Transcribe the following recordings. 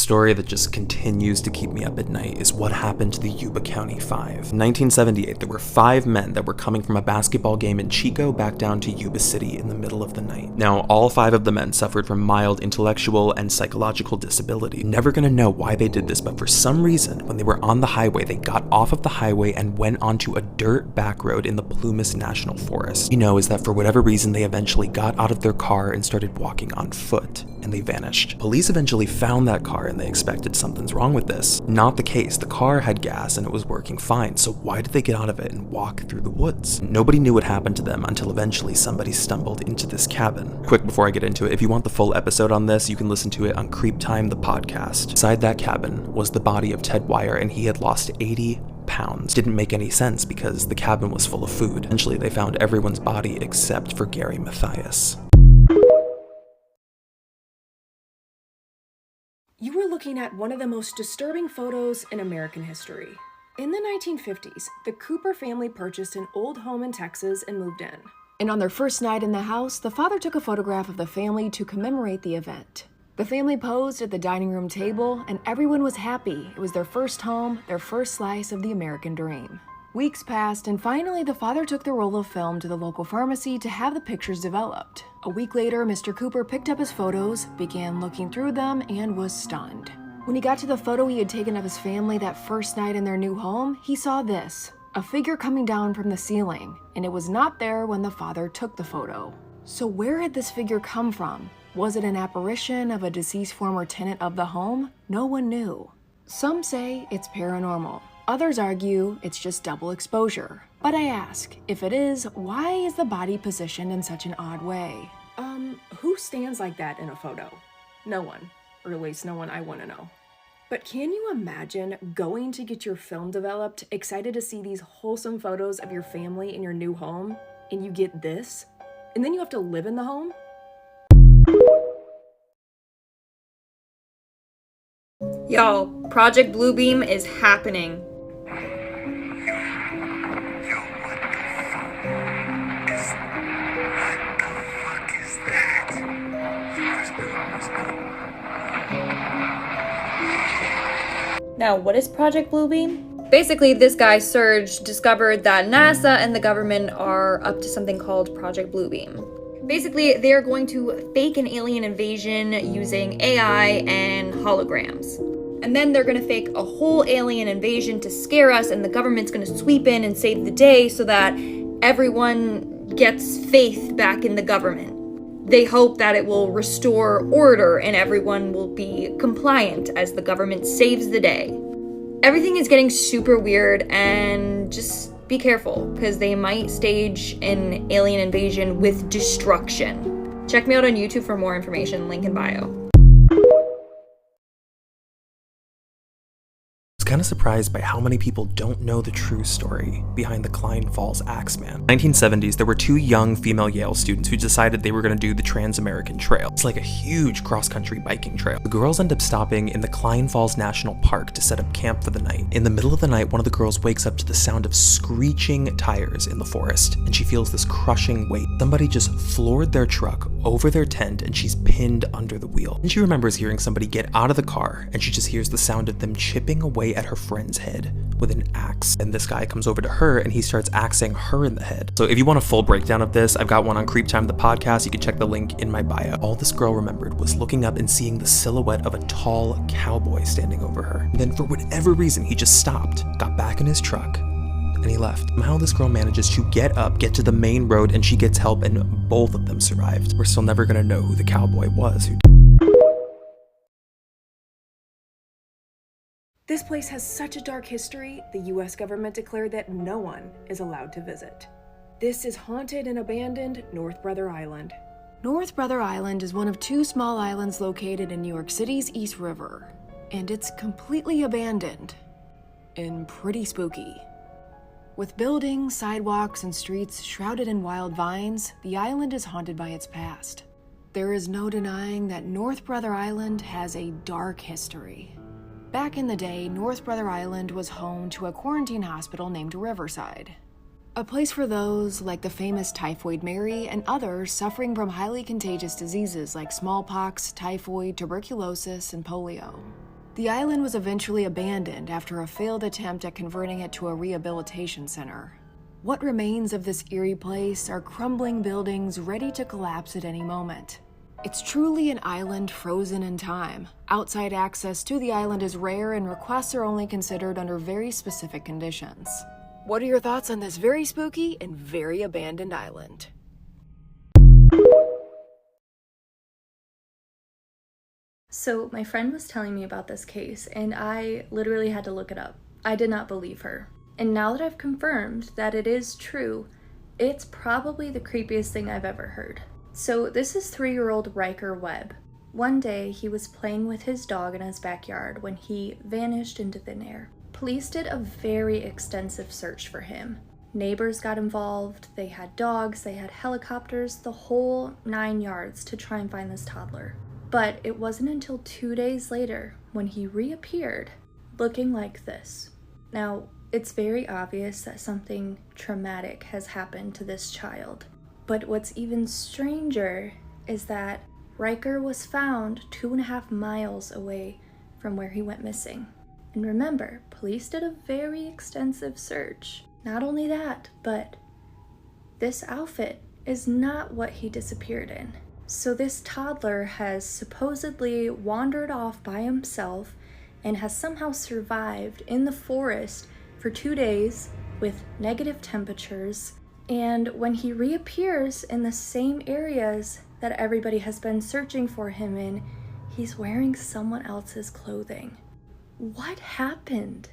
story that just continues to keep me up at night is what happened to the Yuba County Five. In 1978, there were 5 men that were coming from a basketball game in Chico back down to Yuba City in the middle of the night. Now, all 5 of the men suffered from mild intellectual and psychological disability. Never gonna know why they did this, but for some reason, when they were on the highway, they got off of the highway and went onto a dirt back road in the Plumas National Forest. Is that for whatever reason, they eventually got out of their car and started walking on foot, and they vanished. Police eventually found that car and they expected something's wrong with this. Not the case. The car had gas and it was working fine, so why did they get out of it and walk through the woods? Nobody knew what happened to them until eventually somebody stumbled into this cabin. Quick before I get into it, if you want the full episode on this, you can listen to it on Creep Time, the podcast. Inside that cabin was the body of Ted Wire, and he had lost 80 pounds. Didn't make any sense because the cabin was full of food. Eventually, they found everyone's body except for Gary Mathias. You were looking at one of the most disturbing photos in American history. In the 1950s, the Cooper family purchased an old home in Texas and moved in. And on their first night in the house, the father took a photograph of the family to commemorate the event. The family posed at the dining room table, and everyone was happy. It was their first home, their first slice of the American dream. Weeks passed, and finally the father took the roll of film to the local pharmacy to have the pictures developed. A week later, Mr. Cooper picked up his photos, began looking through them, and was stunned. When he got to the photo he had taken of his family that first night in their new home, he saw this, a figure coming down from the ceiling, and it was not there when the father took the photo. So where had this figure come from? Was it an apparition of a deceased former tenant of the home? No one knew. Some say it's paranormal. Others argue it's just double exposure. But I ask, if it is, why is the body positioned in such an odd way? Who stands like that in a photo? No one. Or at least no one I want to know. But can you imagine going to get your film developed, excited to see these wholesome photos of your family in your new home, and you get this? And then you have to live in the home? Yo, Project Bluebeam is happening. Now, what is Project Bluebeam? Basically, this guy, Serge, discovered that NASA and the government are up to something called Project Bluebeam. Basically, they are going to fake an alien invasion using AI and holograms. And then they're gonna fake a whole alien invasion to scare us, and the government's gonna sweep in and save the day so that everyone gets faith back in the government. They hope that it will restore order and everyone will be compliant as the government saves the day. Everything is getting super weird, and just be careful because they might stage an alien invasion with destruction. Check me out on YouTube for more information, link in bio. Kind of surprised by how many people don't know the true story behind the Klein Falls Axeman. 1970s, there were 2 young female Yale students who decided they were going to do the Trans-American Trail. It's like a huge cross-country biking trail. The girls end up stopping in the Klein Falls National Park to set up camp for the night. In the middle of the night, one of the girls wakes up to the sound of screeching tires in the forest, and she feels this crushing weight. Somebody just floored their truck over their tent, and she's pinned under the wheel. And she remembers hearing somebody get out of the car, and she just hears the sound of them chipping away at her friend's head with an axe. And this guy comes over to her and he starts axing her in the head. So if you want a full breakdown of this, I've got one on Creep Time the podcast. You can check the link in my bio. All this girl remembered was looking up and seeing the silhouette of a tall cowboy standing over her. And then for whatever reason, he just stopped, got back in his truck, and he left. Somehow this girl manages to get up, get to the main road, and she gets help, and both of them survived. We're still never gonna know who the cowboy was who. This place has such a dark history, the US government declared that no one is allowed to visit. This is haunted and abandoned North Brother Island. North Brother Island is one of 2 small islands located in New York City's East River, and it's completely abandoned and pretty spooky. With buildings, sidewalks, and streets shrouded in wild vines, the island is haunted by its past. There is no denying that North Brother Island has a dark history. Back in the day, North Brother Island was home to a quarantine hospital named Riverside. A place for those like the famous Typhoid Mary and others suffering from highly contagious diseases like smallpox, typhoid, tuberculosis, and polio. The island was eventually abandoned after a failed attempt at converting it to a rehabilitation center. What remains of this eerie place are crumbling buildings ready to collapse at any moment. It's truly an island frozen in time. Outside access to the island is rare and requests are only considered under very specific conditions. What are your thoughts on this very spooky and very abandoned island? So my friend was telling me about this case, and I literally had to look it up. I did not believe her. And now that I've confirmed that it is true, it's probably the creepiest thing I've ever heard. So this is 3-year-old Riker Webb. One day, he was playing with his dog in his backyard when he vanished into thin air. Police did a very extensive search for him. Neighbors got involved, they had dogs, they had helicopters, the whole 9 yards to try and find this toddler. But it wasn't until 2 days later when he reappeared, looking like this. Now, it's very obvious that something traumatic has happened to this child. But what's even stranger is that Riker was found 2.5 miles away from where he went missing. And remember, police did a very extensive search. Not only that, but this outfit is not what he disappeared in. So this toddler has supposedly wandered off by himself and has somehow survived in the forest for 2 days with negative temperatures. And when he reappears in the same areas that everybody has been searching for him in, he's wearing someone else's clothing. What happened?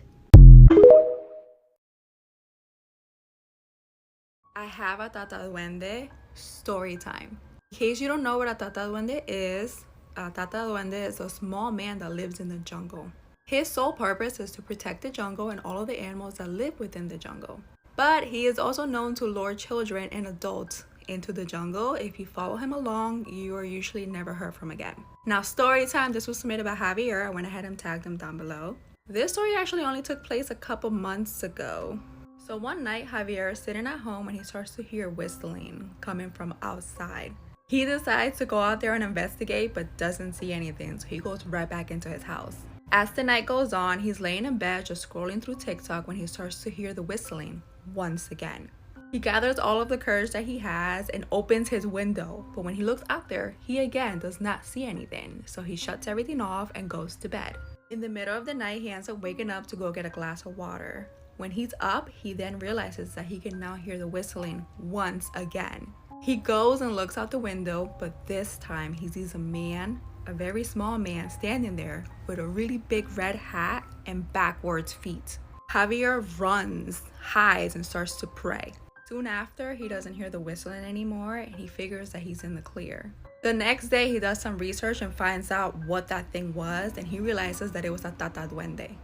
I have a Tata Duende story time. In case you don't know what a Tata Duende is, a Tata Duende is a small man that lives in the jungle. His sole purpose is to protect the jungle and all of the animals that live within the jungle. But he is also known to lure children and adults into the jungle. If you follow him along, you are usually never heard from again. Now, story time. This was submitted by Javier. I went ahead and tagged him down below. This story actually only took place a couple months ago. So one night, Javier is sitting at home and he starts to hear whistling coming from outside. He decides to go out there and investigate, but doesn't see anything, so he goes right back into his house. As the night goes on, he's laying in bed just scrolling through TikTok when he starts to hear the whistling once again. He gathers all of the courage that he has and opens his window, but when he looks out there, he again does not see anything, so he shuts everything off and goes to bed. In the middle of the night, he ends up waking up to go get a glass of water. When he's up, he then realizes that he can now hear the whistling once again. He goes and looks out the window, but this time he sees a man, a very small man, standing there with a really big red hat and backwards feet. Javier runs, hides, and starts to pray. Soon after, he doesn't hear the whistling anymore and he figures that he's in the clear. The next day, he does some research and finds out what that thing was, and he realizes that it was a Tata Duende.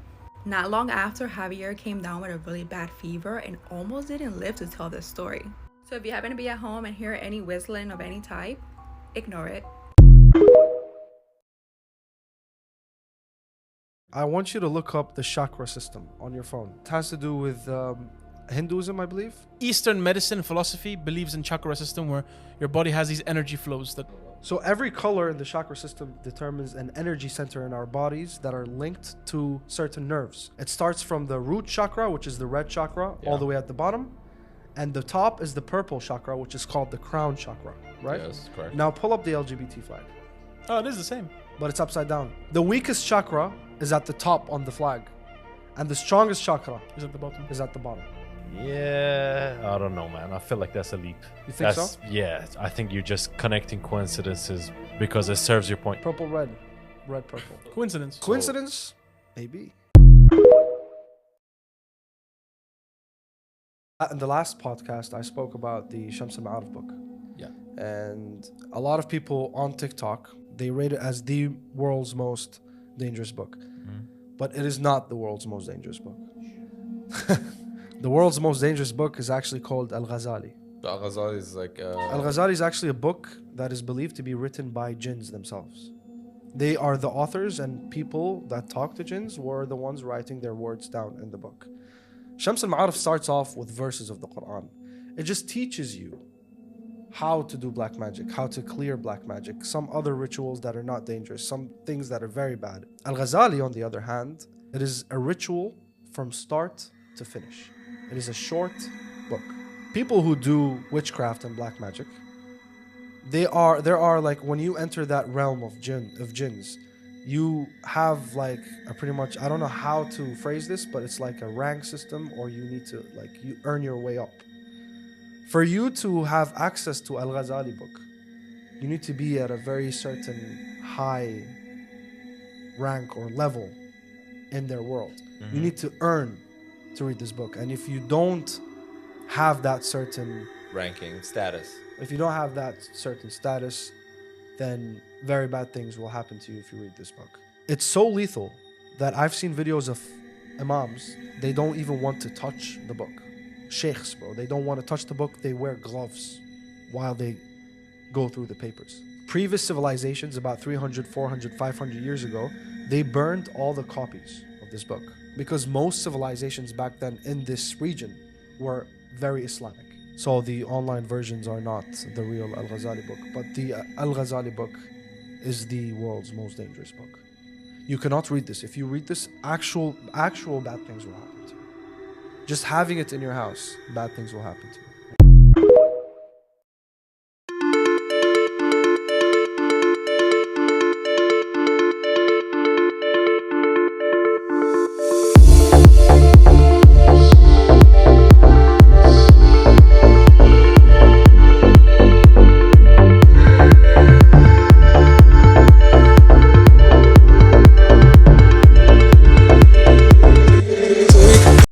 Not long after, Javier came down with a really bad fever and almost didn't live to tell this story. So if you happen to be at home and hear any whistling of any type, ignore it. I want you to look up the chakra system on your phone. It has to do with Hinduism, I believe. Eastern medicine philosophy believes in chakra system where your body has these energy flows that... So every color in the chakra system determines an energy center in our bodies that are linked to certain nerves. It starts from the root chakra, which is the red chakra, all the way at the bottom. And the top is the purple chakra, which is called the crown chakra, right? Yes, correct. Now pull up the LGBT flag. Oh, it is the same. But it's upside down. The weakest chakra is at the top on the flag. And the strongest chakra Is at the bottom. is at the bottom. Yeah, I don't know, man. I feel like that's a leap. You think so? Yeah, I think you're just connecting coincidences because it serves your point. Purple, red. Red, purple. Coincidence. Coincidence? Maybe. In the last podcast, I spoke about the Shams al-Ma'arif book. Yeah. And a lot of people on TikTok, they rate it as the world's most dangerous book. But it is not the world's most dangerous book. The world's most dangerous book is actually called Al-Ghazali. Al-Ghazali is like... Al-Ghazali is actually a book that is believed to be written by jinns themselves. They are the authors, and people that talk to jinns were the ones writing their words down in the book. Shams al-Ma'arif starts off with verses of the Quran. It just teaches you how to do black magic, how to clear black magic, some other rituals that are not dangerous, some things that are very bad. Al-Ghazali, on the other hand, it is a ritual from start to finish. It is a short book. People who do witchcraft and black magic, there are like, when you enter that realm of jinns, you have like a pretty much, I don't know how to phrase this, but it's like a rank system, or you need to, like, you earn your way up. For you to have access to Al-Ghazali book, you need to be at a very certain high rank or level in their world. Mm-hmm. You need to earn to read this book. And if you don't have that certain ranking status, then very bad things will happen to you if you read this book. It's so lethal that I've seen videos of imams, they don't even want to touch the book. Sheikhs, bro, they don't want to touch the book. They wear gloves while they go through the papers. Previous civilizations, about 300, 400, 500 years ago, they burned all the copies of this book, because most civilizations back then in this region were very Islamic. So the online versions are not the real Al-Ghazali book, but the Al-Ghazali book is the world's most dangerous book. You cannot read this. If you read this, actual bad things will happen to you. Just having it in your house, bad things will happen to you.